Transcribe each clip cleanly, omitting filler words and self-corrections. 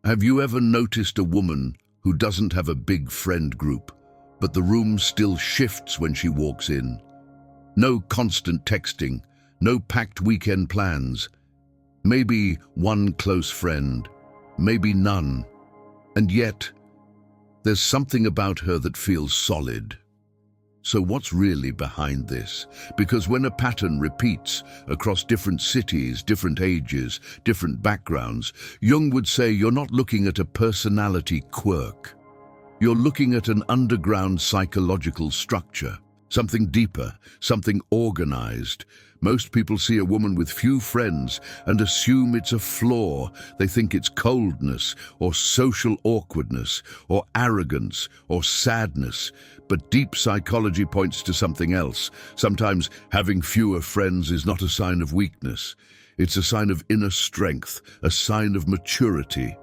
Have you ever noticed a woman who doesn't have a big friend group, but the room still shifts when she walks in? No constant texting, no packed weekend plans. Maybe one close friend, maybe none. And yet, there's something about her that feels solid. So what's really behind this? Because when a pattern repeats across different cities, different ages, different backgrounds, Jung would say you're not looking at a personality quirk. You're looking at an underground psychological structure, something deeper, something organized. Most people see a woman with few friends and assume it's a flaw. They think it's coldness or social awkwardness or arrogance or sadness. But deep psychology points to something else. Sometimes having fewer friends is not a sign of weakness. It's a sign of inner strength, a sign of maturity,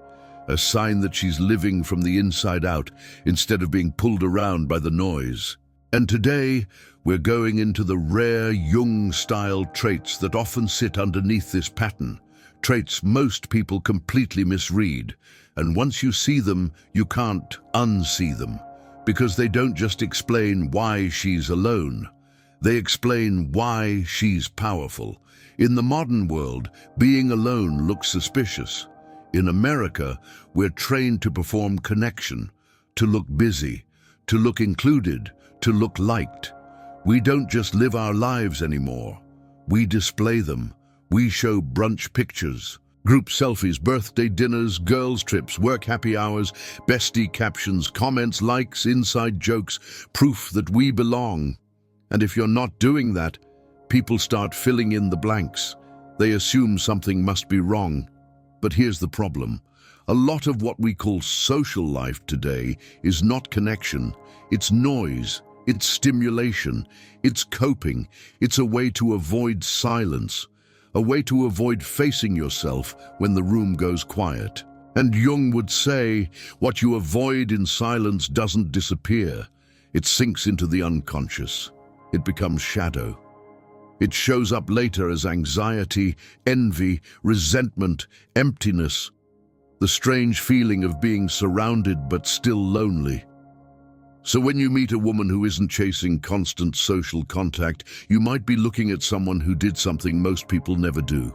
a sign that she's living from the inside out instead of being pulled around by the noise. And today, we're going into the rare Jung-style traits that often sit underneath this pattern, traits most people completely misread. And once you see them, you can't unsee them, because they don't just explain why she's alone. They explain why she's powerful. In the modern world, being alone looks suspicious. In America, we're trained to perform connection, to look busy, to look included, to look liked. We don't just live our lives anymore. We display them. We show brunch pictures, group selfies, birthday dinners, girls' trips, work happy hours, bestie captions, comments, likes, inside jokes, proof that we belong. And if you're not doing that, people start filling in the blanks. They assume something must be wrong. But here's the problem. A lot of what we call social life today is not connection. It's noise. It's stimulation, it's coping, it's a way to avoid silence, a way to avoid facing yourself when the room goes quiet. And Jung would say, what you avoid in silence doesn't disappear. It sinks into the unconscious. It becomes shadow. It shows up later as anxiety, envy, resentment, emptiness, the strange feeling of being surrounded but still lonely. So when you meet a woman who isn't chasing constant social contact, you might be looking at someone who did something most people never do.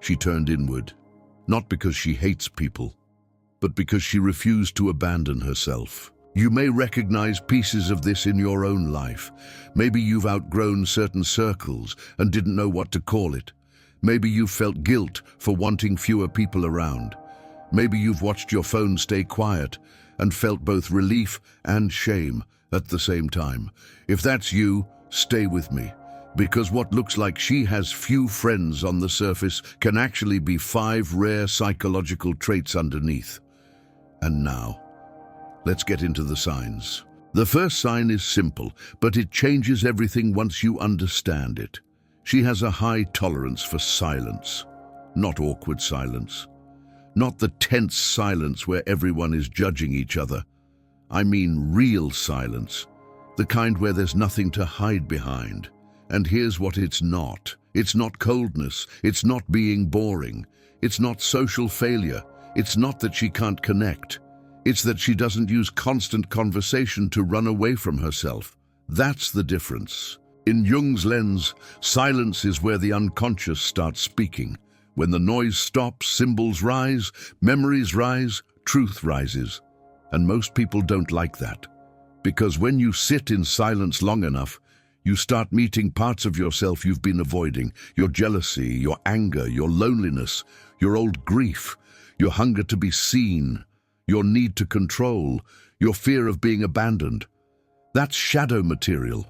She turned inward, not because she hates people, but because she refused to abandon herself. You may recognize pieces of this in your own life. Maybe you've outgrown certain circles and didn't know what to call it. Maybe you've felt guilt for wanting fewer people around. Maybe you've watched your phone stay quiet and felt both relief and shame at the same time. If that's you, stay with me, because what looks like she has few friends on the surface can actually be 5 rare psychological traits underneath. And now, let's get into the signs. The first sign is simple, but it changes everything once you understand it. She has a high tolerance for silence, not awkward silence. Not the tense silence where everyone is judging each other. I mean real silence, the kind where there's nothing to hide behind. And here's what it's not. It's not coldness. It's not being boring. It's not social failure. It's not that she can't connect. It's that she doesn't use constant conversation to run away from herself. That's the difference. In Jung's lens, silence is where the unconscious starts speaking. When the noise stops, symbols rise, memories rise, truth rises. And most people don't like that. Because when you sit in silence long enough, you start meeting parts of yourself you've been avoiding. Your jealousy, your anger, your loneliness, your old grief, your hunger to be seen, your need to control, your fear of being abandoned. That's shadow material,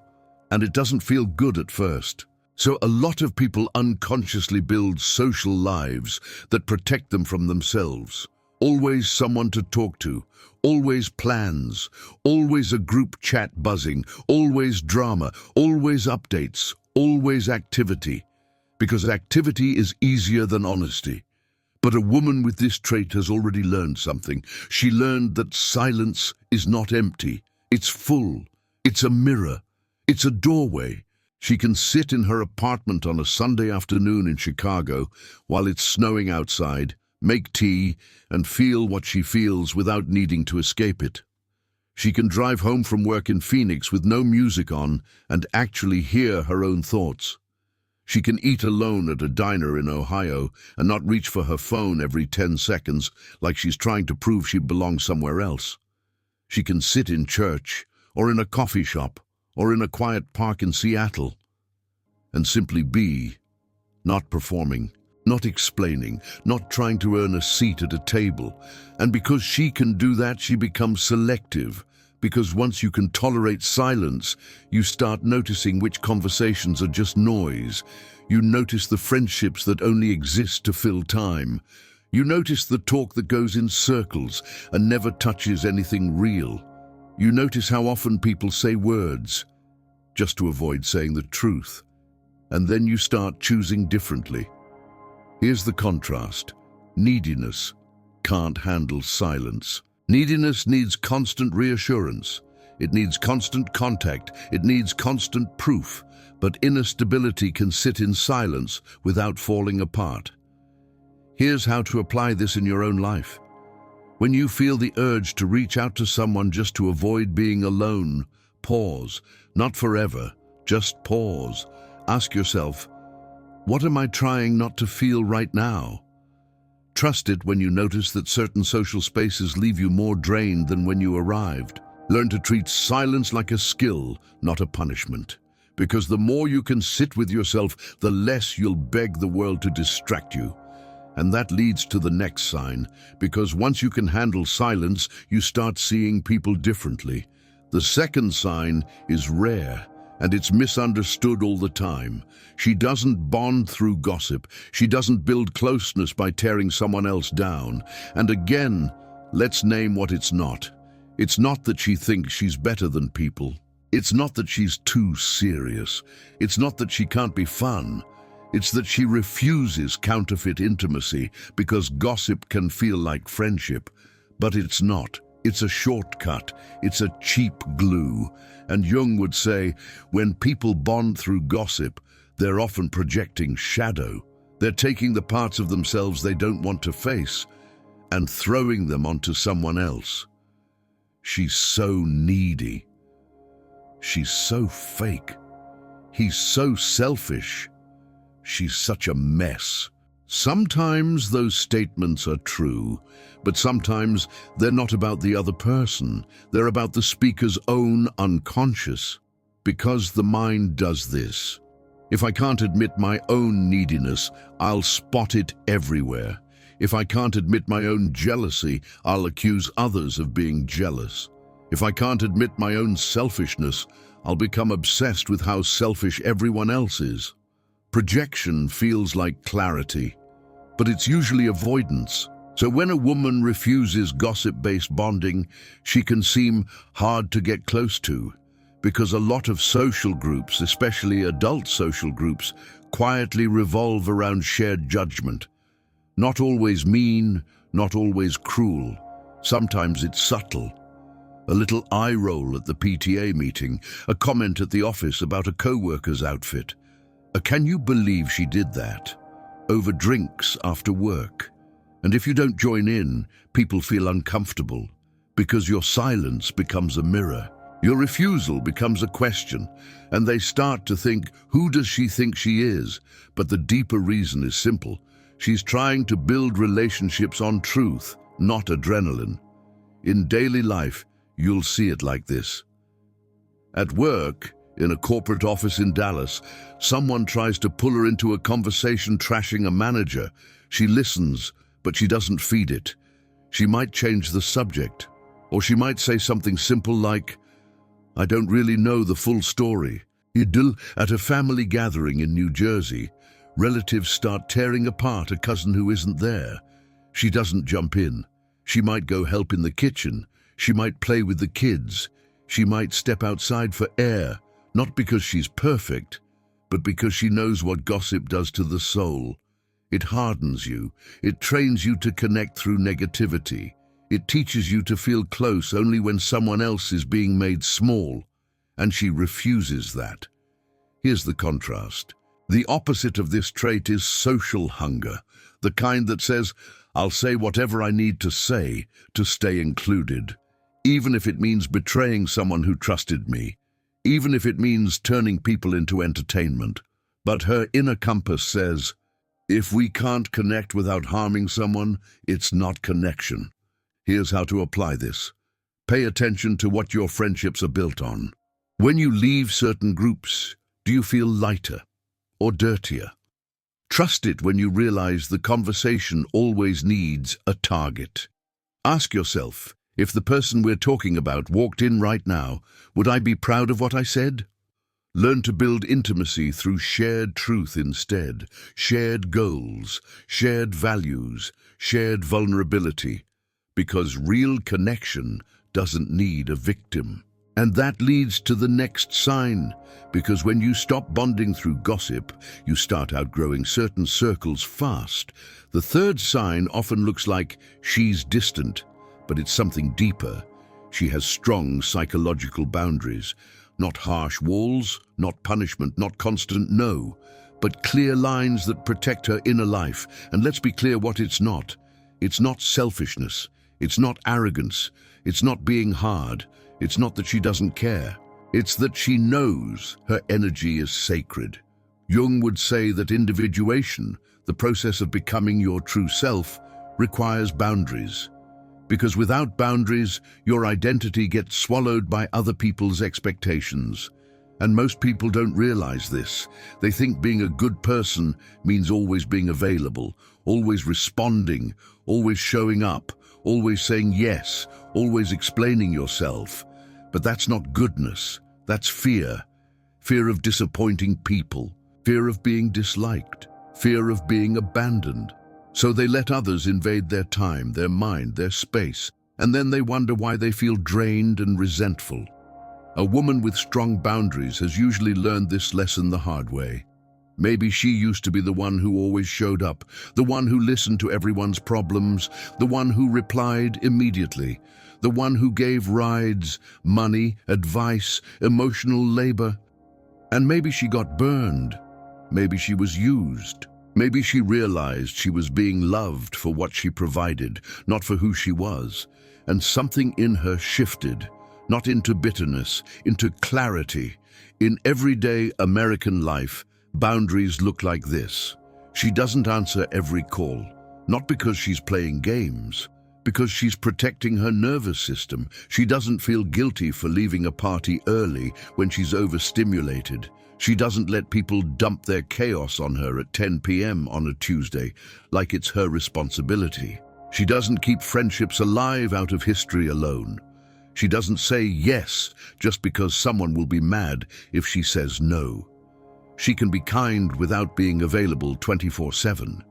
and it doesn't feel good at first. So a lot of people unconsciously build social lives that protect them from themselves. Always someone to talk to, always plans, always a group chat buzzing, always drama, always updates, always activity. Because activity is easier than honesty. But a woman with this trait has already learned something. She learned that silence is not empty. It's full. It's a mirror. It's a doorway. She can sit in her apartment on a Sunday afternoon in Chicago while it's snowing outside, make tea, and feel what she feels without needing to escape it. She can drive home from work in Phoenix with no music on and actually hear her own thoughts. She can eat alone at a diner in Ohio and not reach for her phone every 10 seconds like she's trying to prove she belongs somewhere else. She can sit in church, or in a coffee shop, or in a quiet park in Seattle, and simply be, not performing, not explaining, not trying to earn a seat at a table. And because she can do that, she becomes selective. Because once you can tolerate silence, you start noticing which conversations are just noise. You notice the friendships that only exist to fill time. You notice the talk that goes in circles and never touches anything real. You notice how often people say words just to avoid saying the truth. And then you start choosing differently. Here's the contrast. Neediness can't handle silence. Neediness needs constant reassurance. It needs constant contact. It needs constant proof. But inner stability can sit in silence without falling apart. Here's how to apply this in your own life. When you feel the urge to reach out to someone just to avoid being alone, pause. Not forever, just pause. Ask yourself, what am I trying not to feel right now? Trust it when you notice that certain social spaces leave you more drained than when you arrived. Learn to treat silence like a skill, not a punishment. Because the more you can sit with yourself, the less you'll beg the world to distract you. And that leads to the next sign, because once you can handle silence, you start seeing people differently. The second sign is rare, and it's misunderstood all the time. She doesn't bond through gossip. She doesn't build closeness by tearing someone else down. And again, let's name what it's not. It's not that she thinks she's better than people. It's not that she's too serious. It's not that she can't be fun. It's that she refuses counterfeit intimacy because gossip can feel like friendship. But it's not. It's a shortcut. It's a cheap glue. And Jung would say, when people bond through gossip, they're often projecting shadow. They're taking the parts of themselves they don't want to face and throwing them onto someone else. She's so needy. She's so fake. He's so selfish. She's such a mess. Sometimes those statements are true, but sometimes they're not about the other person. They're about the speaker's own unconscious. Because the mind does this. If I can't admit my own neediness, I'll spot it everywhere. If I can't admit my own jealousy, I'll accuse others of being jealous. If I can't admit my own selfishness, I'll become obsessed with how selfish everyone else is. Projection feels like clarity, but it's usually avoidance. So when a woman refuses gossip-based bonding, she can seem hard to get close to, because a lot of social groups, especially adult social groups, quietly revolve around shared judgment. Not always mean, not always cruel. Sometimes it's subtle. A little eye roll at the PTA meeting, a comment at the office about a co-worker's outfit. Can you believe she did that? Over drinks after work. And if you don't join in, people feel uncomfortable, because your silence becomes a mirror. Your refusal becomes a question, and they start to think, who does she think she is? But the deeper reason is simple. She's trying to build relationships on truth, not adrenaline. In daily life, you'll see it like this. At work, in a corporate office in Dallas, someone tries to pull her into a conversation trashing a manager. She listens, but she doesn't feed it. She might change the subject, or she might say something simple like, I don't really know the full story. At a family gathering in New Jersey, relatives start tearing apart a cousin who isn't there. She doesn't jump in. She might go help in the kitchen. She might play with the kids. She might step outside for air, not because she's perfect, but because she knows what gossip does to the soul. It hardens you. It trains you to connect through negativity. It teaches you to feel close only when someone else is being made small, and she refuses that. Here's the contrast. The opposite of this trait is social hunger, the kind that says, I'll say whatever I need to say to stay included, even if it means betraying someone who trusted me, even if it means turning people into entertainment. But her inner compass says, if we can't connect without harming someone, it's not connection. Here's how to apply this. Pay attention to what your friendships are built on. When you leave certain groups, do you feel lighter or dirtier? Trust it when you realize the conversation always needs a target. Ask yourself, if the person we're talking about walked in right now, would I be proud of what I said? Learn to build intimacy through shared truth instead, shared goals, shared values, shared vulnerability, because real connection doesn't need a victim. And that leads to the next sign, because when you stop bonding through gossip, you start outgrowing certain circles fast. The third sign often looks like she's distant, but it's something deeper. She has strong psychological boundaries, not harsh walls, not punishment, not constant no, but clear lines that protect her inner life. And let's be clear what it's not. It's not selfishness. It's not arrogance. It's not being hard. It's not that she doesn't care. It's that she knows her energy is sacred. Jung would say that individuation, the process of becoming your true self, requires boundaries. Because without boundaries, your identity gets swallowed by other people's expectations. And most people don't realize this. They think being a good person means always being available, always responding, always showing up, always saying yes, always explaining yourself. But that's not goodness. That's fear. Fear of disappointing people, fear of being disliked, fear of being abandoned. So they let others invade their time, their mind, their space, and then they wonder why they feel drained and resentful. A woman with strong boundaries has usually learned this lesson the hard way. Maybe she used to be the one who always showed up, the one who listened to everyone's problems, the one who replied immediately, the one who gave rides, money, advice, emotional labor. And maybe she got burned. Maybe she was used. Maybe she realized she was being loved for what she provided, not for who she was. And something in her shifted, not into bitterness, into clarity. In everyday American life, boundaries look like this. She doesn't answer every call, not because she's playing games, because she's protecting her nervous system. She doesn't feel guilty for leaving a party early when she's overstimulated. She doesn't let people dump their chaos on her at 10 p.m. on a Tuesday, like it's her responsibility. She doesn't keep friendships alive out of history alone. She doesn't say yes just because someone will be mad if she says no. She can be kind without being available 24/7.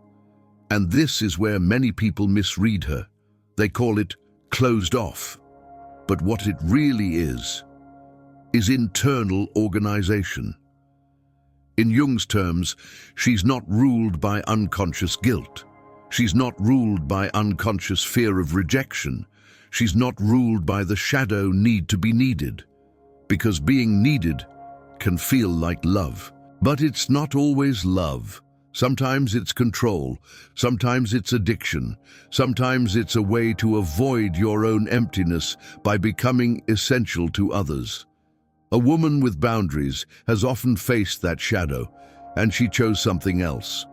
And this is where many people misread her. They call it closed off. But what it really is internal organization. In Jung's terms, she's not ruled by unconscious guilt. She's not ruled by unconscious fear of rejection. She's not ruled by the shadow need to be needed. Because being needed can feel like love. But it's not always love. Sometimes it's control. Sometimes it's addiction. Sometimes it's a way to avoid your own emptiness by becoming essential to others. A woman with boundaries has often faced that shadow, and she chose something else.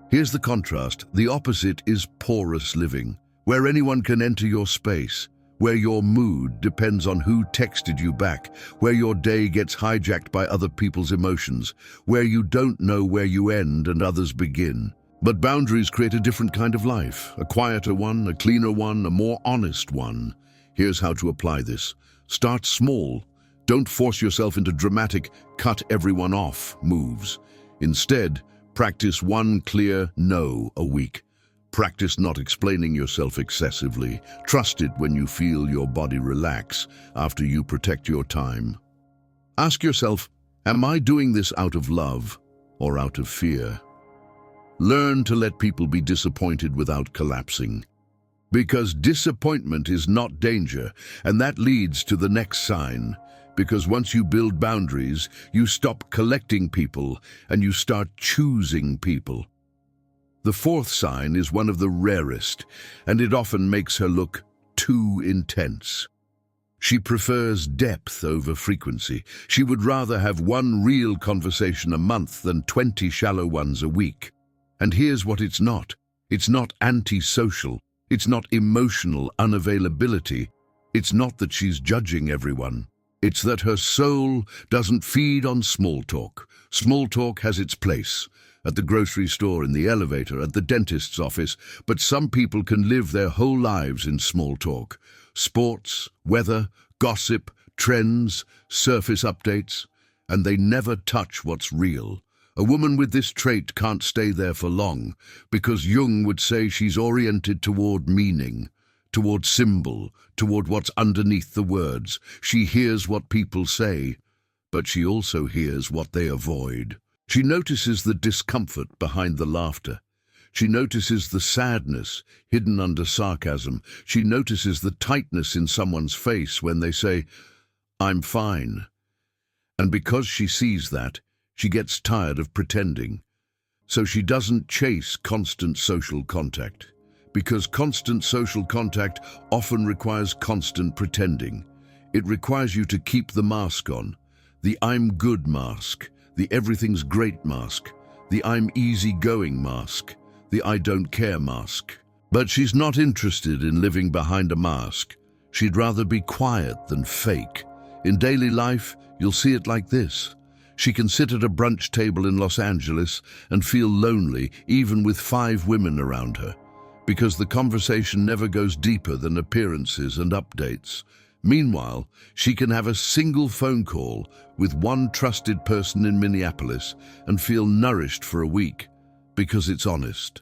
Here's the contrast. The opposite is porous living, where anyone can enter your space, where your mood depends on who texted you back, where your day gets hijacked by other people's emotions, where you don't know where you end and others begin. But boundaries create a different kind of life, a quieter one, a cleaner one, a more honest one. Here's how to apply this. Start small. Don't force yourself into dramatic, cut everyone off moves. Instead, practice one clear no a week. Practice not explaining yourself excessively. Trust it when you feel your body relax after you protect your time. Ask yourself, am I doing this out of love or out of fear? Learn to let people be disappointed without collapsing. Because disappointment is not danger, and that leads to the next sign. Because once you build boundaries, you stop collecting people and you start choosing people. The fourth sign is one of the rarest, and it often makes her look too intense. She prefers depth over frequency. She would rather have one real conversation a month than 20 shallow ones a week. And here's what it's not. It's not antisocial. It's not emotional unavailability. It's not that she's judging everyone. It's that her soul doesn't feed on small talk. Small talk has its place. At the grocery store, in the elevator, at the dentist's office, but some people can live their whole lives in small talk. Sports, weather, gossip, trends, surface updates, and they never touch what's real. A woman with this trait can't stay there for long, because Jung would say she's oriented toward meaning, toward symbol, toward what's underneath the words. She hears what people say, but she also hears what they avoid. She notices the discomfort behind the laughter. She notices the sadness hidden under sarcasm. She notices the tightness in someone's face when they say, "I'm fine." And because she sees that, she gets tired of pretending. So she doesn't chase constant social contact, because constant social contact often requires constant pretending. It requires you to keep the mask on, the "I'm good" mask, the "everything's great" mask, the "I'm easygoing" mask, the "I don't care" mask. But she's not interested in living behind a mask. She'd rather be quiet than fake. In daily life, you'll see it like this. She can sit at a brunch table in Los Angeles and feel lonely, even with 5 women around her, because the conversation never goes deeper than appearances and updates. Meanwhile, she can have a single phone call with one trusted person in Minneapolis and feel nourished for a week, because it's honest.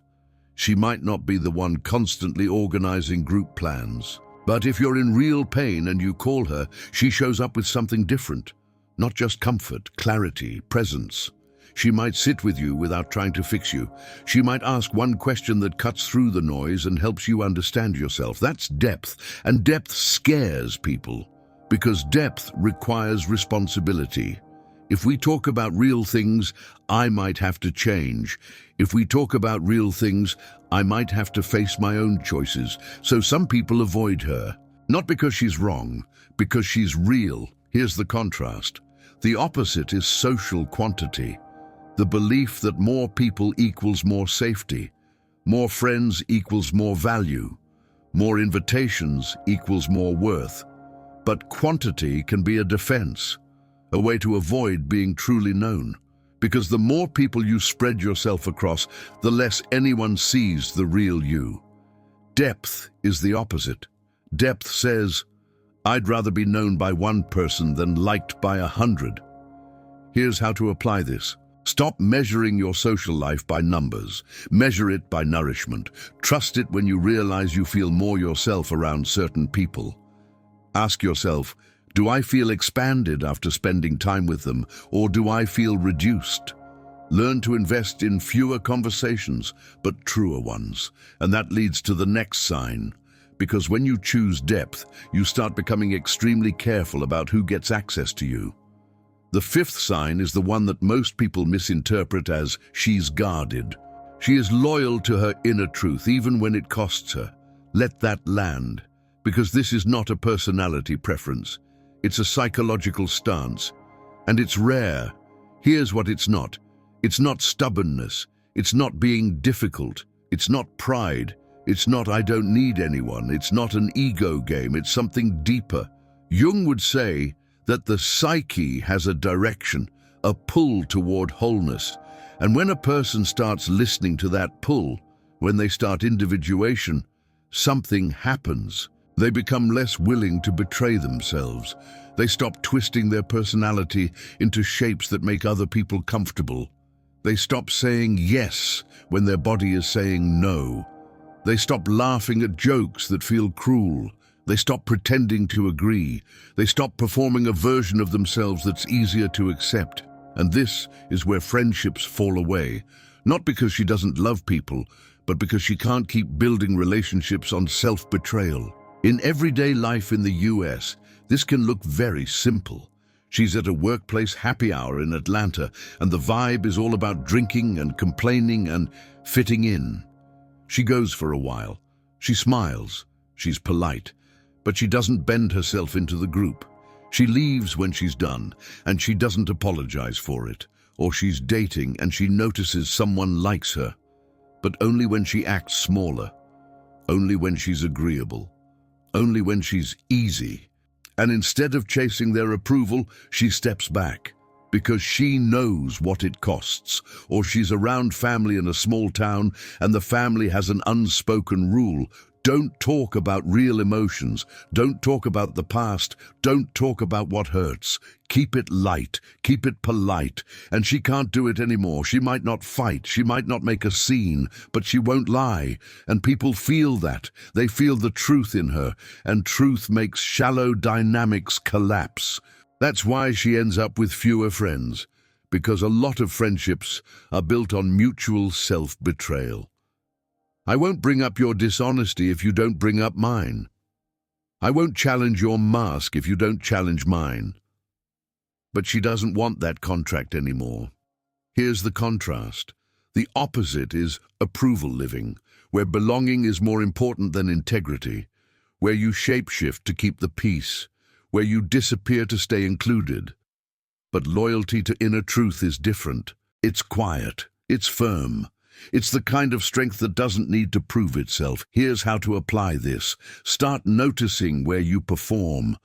She might not be the one constantly organizing group plans, but if you're in real pain and you call her, she shows up with something different. Not just comfort, clarity, presence. She might sit with you without trying to fix you. She might ask one question that cuts through the noise and helps you understand yourself. That's depth, and depth scares people, because depth requires responsibility. If we talk about real things, I might have to change. If we talk about real things, I might have to face my own choices. So some people avoid her, not because she's wrong, because she's real. Here's the contrast. The opposite is social quantity. The belief that more people equals more safety, more friends equals more value, more invitations equals more worth. But quantity can be a defense, a way to avoid being truly known. Because the more people you spread yourself across, the less anyone sees the real you. Depth is the opposite. Depth says, I'd rather be known by one person than liked by 100. Here's how to apply this. Stop measuring your social life by numbers. Measure it by nourishment. Trust it when you realize you feel more yourself around certain people. Ask yourself, do I feel expanded after spending time with them, or do I feel reduced? Learn to invest in fewer conversations, but truer ones. And that leads to the next sign. Because when you choose depth, you start becoming extremely careful about who gets access to you. The fifth sign is the one that most people misinterpret as she's guarded. She is loyal to her inner truth, even when it costs her. Let that land, because this is not a personality preference. It's a psychological stance, and it's rare. Here's what it's not. It's not stubbornness. It's not being difficult. It's not pride. It's not I don't need anyone. It's not an ego game. It's something deeper. Jung would say that the psyche has a direction, a pull toward wholeness. And when a person starts listening to that pull, when they start individuation, something happens. They become less willing to betray themselves. They stop twisting their personality into shapes that make other people comfortable. They stop saying yes when their body is saying no. They stop laughing at jokes that feel cruel. They stop pretending to agree. They stop performing a version of themselves that's easier to accept. And this is where friendships fall away. Not because she doesn't love people, but because she can't keep building relationships on self-betrayal. In everyday life in the US, this can look very simple. She's at a workplace happy hour in Atlanta, and the vibe is all about drinking and complaining and fitting in. She goes for a while. She smiles. She's polite. But she doesn't bend herself into the group. She leaves when she's done, and she doesn't apologize for it. Or she's dating and she notices someone likes her. But only when she acts smaller. Only when she's agreeable. Only when she's easy. And instead of chasing their approval, she steps back. Because she knows what it costs. Or she's around family in a small town, and the family has an unspoken rule. Don't talk about real emotions. Don't talk about the past. Don't talk about what hurts. Keep it light. Keep it polite. And she can't do it anymore. She might not fight. She might not make a scene, but she won't lie. And people feel that. They feel the truth in her. And truth makes shallow dynamics collapse. That's why she ends up with fewer friends. Because a lot of friendships are built on mutual self-betrayal. I won't bring up your dishonesty if you don't bring up mine. I won't challenge your mask if you don't challenge mine. But she doesn't want that contract anymore. Here's the contrast. The opposite is approval living, where belonging is more important than integrity, where you shapeshift to keep the peace, where you disappear to stay included. But loyalty to inner truth is different. It's quiet. It's firm. It's the kind of strength that doesn't need to prove itself. Here's how to apply this. Start noticing where you perform,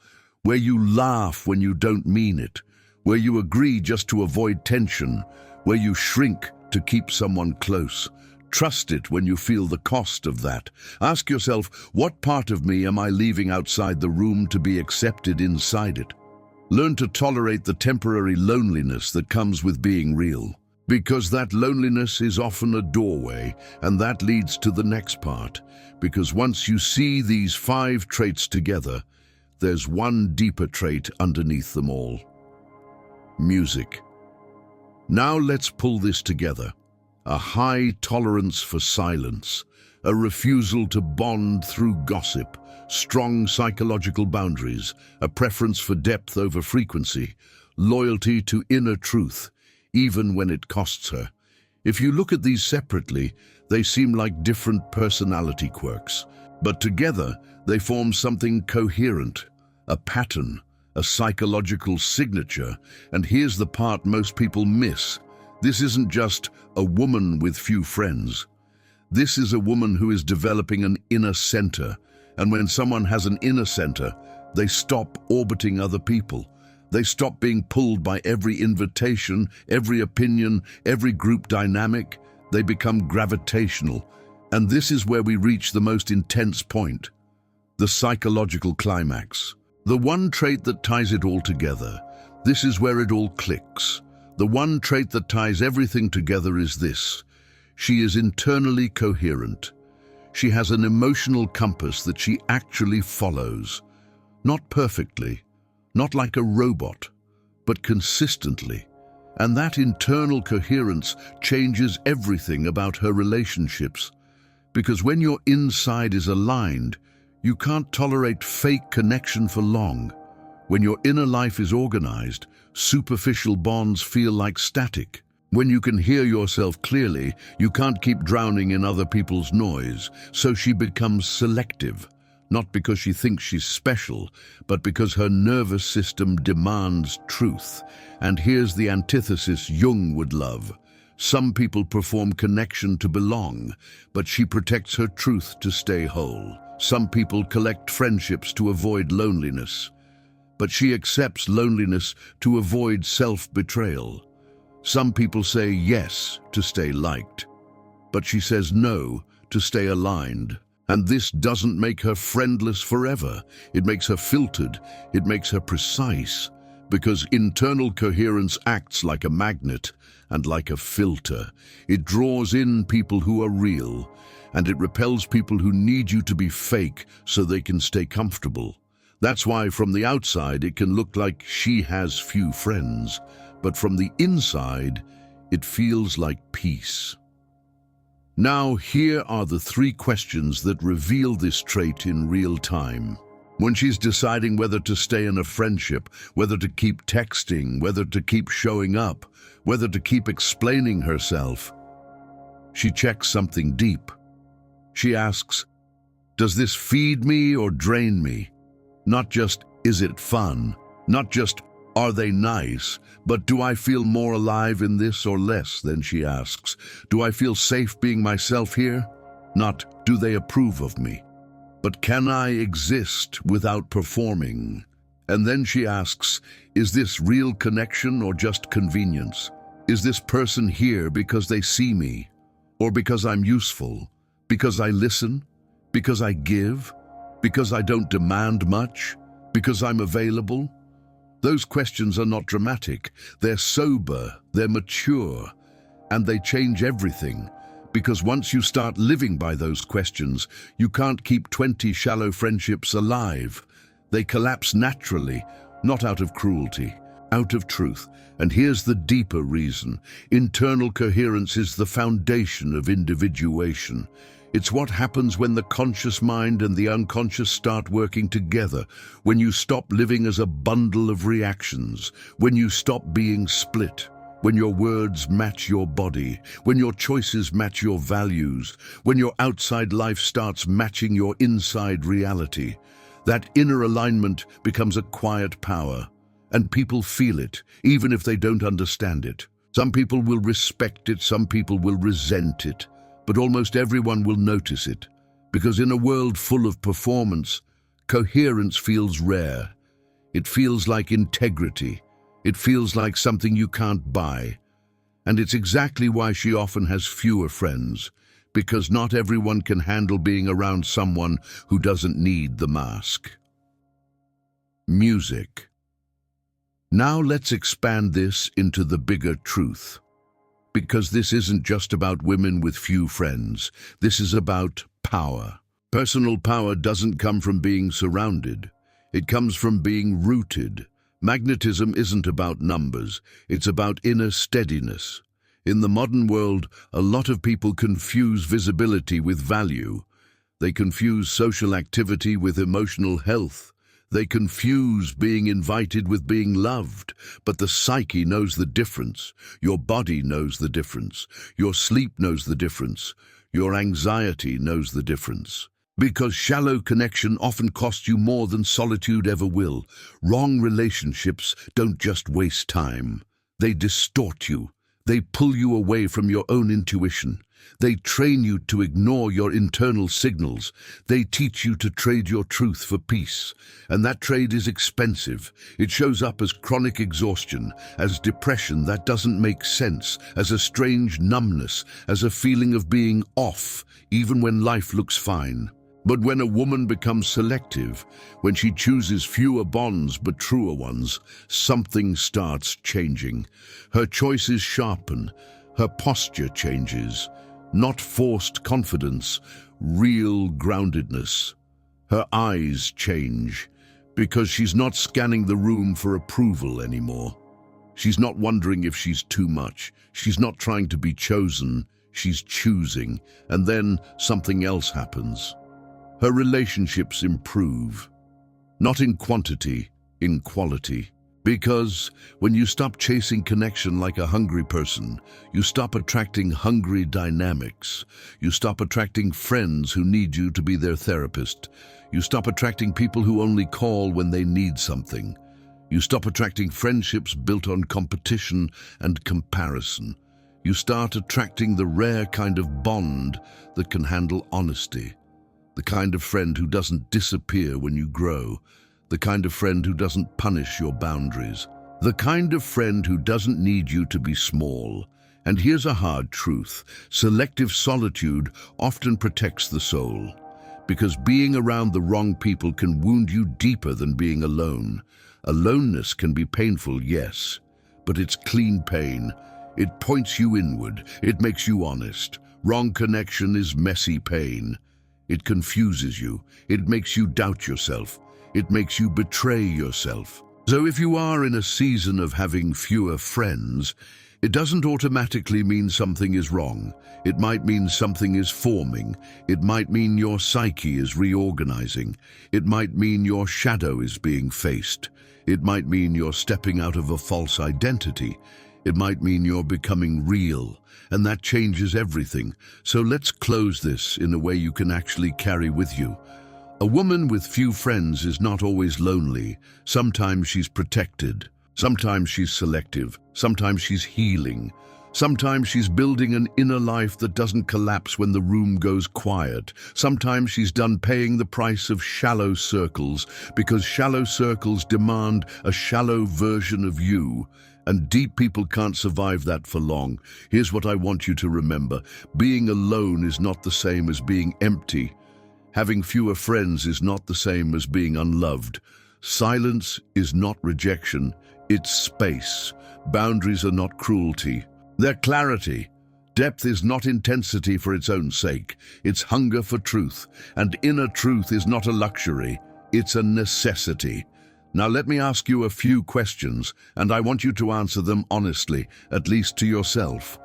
where you laugh when you don't mean it, where you agree just to avoid tension, where you shrink to keep someone close. Trust it when you feel the cost of that. Ask yourself, what part of me am I leaving outside the room to be accepted inside it? Learn to tolerate the temporary loneliness that comes with being real. Because that loneliness is often a doorway, and that leads to the next part. Because once you see these 5 traits together, there's one deeper trait underneath them all. Music. Now let's pull this together. A high tolerance for silence, a refusal to bond through gossip, strong psychological boundaries, a preference for depth over frequency, loyalty to inner truth, even when it costs her. If you look at these separately, they seem like different personality quirks. But together, they form something coherent, a pattern, a psychological signature. And here's the part most people miss. This isn't just a woman with few friends. This is a woman who is developing an inner center. And when someone has an inner center, they stop orbiting other people. They stop being pulled by every invitation, every opinion, every group dynamic. They become gravitational. And this is where we reach the most intense point, the psychological climax. The one trait that ties it all together. This is where it all clicks. The one trait that ties everything together is this. She is internally coherent. She has an emotional compass that she actually follows. Not perfectly, not like a robot, but consistently. And that internal coherence changes everything about her relationships. Because when your inside is aligned, you can't tolerate fake connection for long. When your inner life is organized, superficial bonds feel like static. When you can hear yourself clearly, you can't keep drowning in other people's noise. So she becomes selective. Not because she thinks she's special, but because her nervous system demands truth. And here's the antithesis Jung would love. Some people perform connection to belong, but she protects her truth to stay whole. Some people collect friendships to avoid loneliness, but she accepts loneliness to avoid self-betrayal. Some people say yes to stay liked, but she says no to stay aligned. And this doesn't make her friendless forever. It makes her filtered. It makes her precise. Because internal coherence acts like a magnet and like a filter. It draws in people who are real, and it repels people who need you to be fake so they can stay comfortable. That's why from the outside it can look like she has few friends, but from the inside it feels like peace. Now, here are the 3 questions that reveal this trait in real time. when she's deciding whether to stay in a friendship, whether to keep texting, whether to keep showing up, whether to keep explaining herself, she checks something deep. She asks, does this feed me or drain me? Not just, is it fun? Not just, are they nice? But do I feel more alive in this or less? Then she asks, do I feel safe being myself here? Not, do they approve of me? But can I exist without performing? And then she asks, is this real connection or just convenience? Is this person here because they see me? Or because I'm useful? Because I listen? Because I give? Because I don't demand much? Because I'm available? Those questions are not dramatic. They're sober, they're mature, and they change everything. Because once you start living by those questions, you can't keep 20 shallow friendships alive. They collapse naturally, not out of cruelty, out of truth. And here's the deeper reason. Internal coherence is the foundation of individuation. It's what happens when the conscious mind and the unconscious start working together, when you stop living as a bundle of reactions, when you stop being split, when your words match your body, when your choices match your values, when your outside life starts matching your inside reality. That inner alignment becomes a quiet power, and people feel it, even if they don't understand it. Some people will respect it, some people will resent it, but almost everyone will notice it, because in a world full of performance, coherence feels rare. It feels like integrity. It feels like something you can't buy. And it's exactly why she often has fewer friends, because not everyone can handle being around someone who doesn't need the mask. Music. Now let's expand this into the bigger truth. Because this isn't just about women with few friends. This is about power. Personal power doesn't come from being surrounded. It comes from being rooted. Magnetism isn't about numbers. It's about inner steadiness. In the modern world, a lot of people confuse visibility with value. They confuse social activity with emotional health. They confuse being invited with being loved, but the psyche knows the difference. Your body knows the difference. Your sleep knows the difference. Your anxiety knows the difference. Because shallow connection often costs you more than solitude ever will. Wrong relationships don't just waste time. They distort you. They pull you away from your own intuition. They train you to ignore your internal signals. They teach you to trade your truth for peace. And that trade is expensive. It shows up as chronic exhaustion, as depression that doesn't make sense, as a strange numbness, as a feeling of being off, even when life looks fine. But when a woman becomes selective, when she chooses fewer bonds but truer ones, something starts changing. Her choices sharpen. Her posture changes. Not forced confidence, real groundedness. Her eyes change, because she's not scanning the room for approval anymore. She's not wondering if she's too much. She's not trying to be chosen. She's choosing, and then something else happens. Her relationships improve, not in quantity, in quality. Because when you stop chasing connection like a hungry person, you stop attracting hungry dynamics. You stop attracting friends who need you to be their therapist. You stop attracting people who only call when they need something. You stop attracting friendships built on competition and comparison. You start attracting the rare kind of bond that can handle honesty. The kind of friend who doesn't disappear when you grow. The kind of friend who doesn't punish your boundaries. The kind of friend who doesn't need you to be small. And here's a hard truth. Selective solitude often protects the soul. Because being around the wrong people can wound you deeper than being alone. Aloneness can be painful, yes, but it's clean pain. It points you inward. It makes you honest. Wrong connection is messy pain. It confuses you. It makes you doubt yourself. It makes you betray yourself. So if you are in a season of having fewer friends, It doesn't automatically mean something is wrong. It might mean something is forming. It might mean your psyche is reorganizing. It might mean your shadow is being faced. It might mean you're stepping out of a false identity. It might mean you're becoming real, and that changes everything. So let's close this in a way you can actually carry with you. A woman with few friends is not always lonely. Sometimes she's protected. Sometimes she's selective. Sometimes she's healing. Sometimes she's building an inner life that doesn't collapse when the room goes quiet. Sometimes she's done paying the price of shallow circles, because shallow circles demand a shallow version of you. And deep people can't survive that for long. Here's what I want you to remember. Being alone is not the same as being empty. Having fewer friends is not the same as being unloved. Silence is not rejection. It's space. Boundaries are not cruelty. They're clarity. Depth is not intensity for its own sake. It's hunger for truth. And inner truth is not a luxury. It's a necessity. Now let me ask you a few questions, and I want you to answer them honestly, at least to yourself.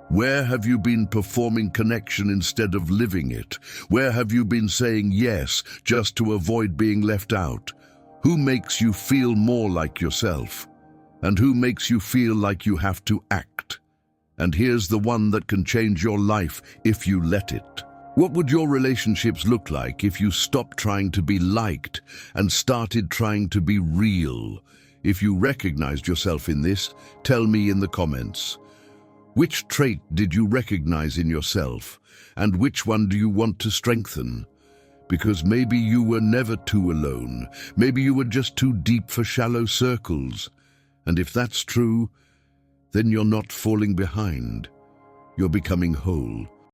Where have you been performing connection instead of living it? Where have you been saying yes just to avoid being left out? Who makes you feel more like yourself? And who makes you feel like you have to act? And here's the one that can change your life if you let it. What would your relationships look like if you stopped trying to be liked and started trying to be real? If you recognized yourself in this, tell me in the comments. Which trait did you recognize in yourself, and which one do you want to strengthen? Because maybe you were never too alone. Maybe you were just too deep for shallow circles. And if that's true, then you're not falling behind. You're becoming whole.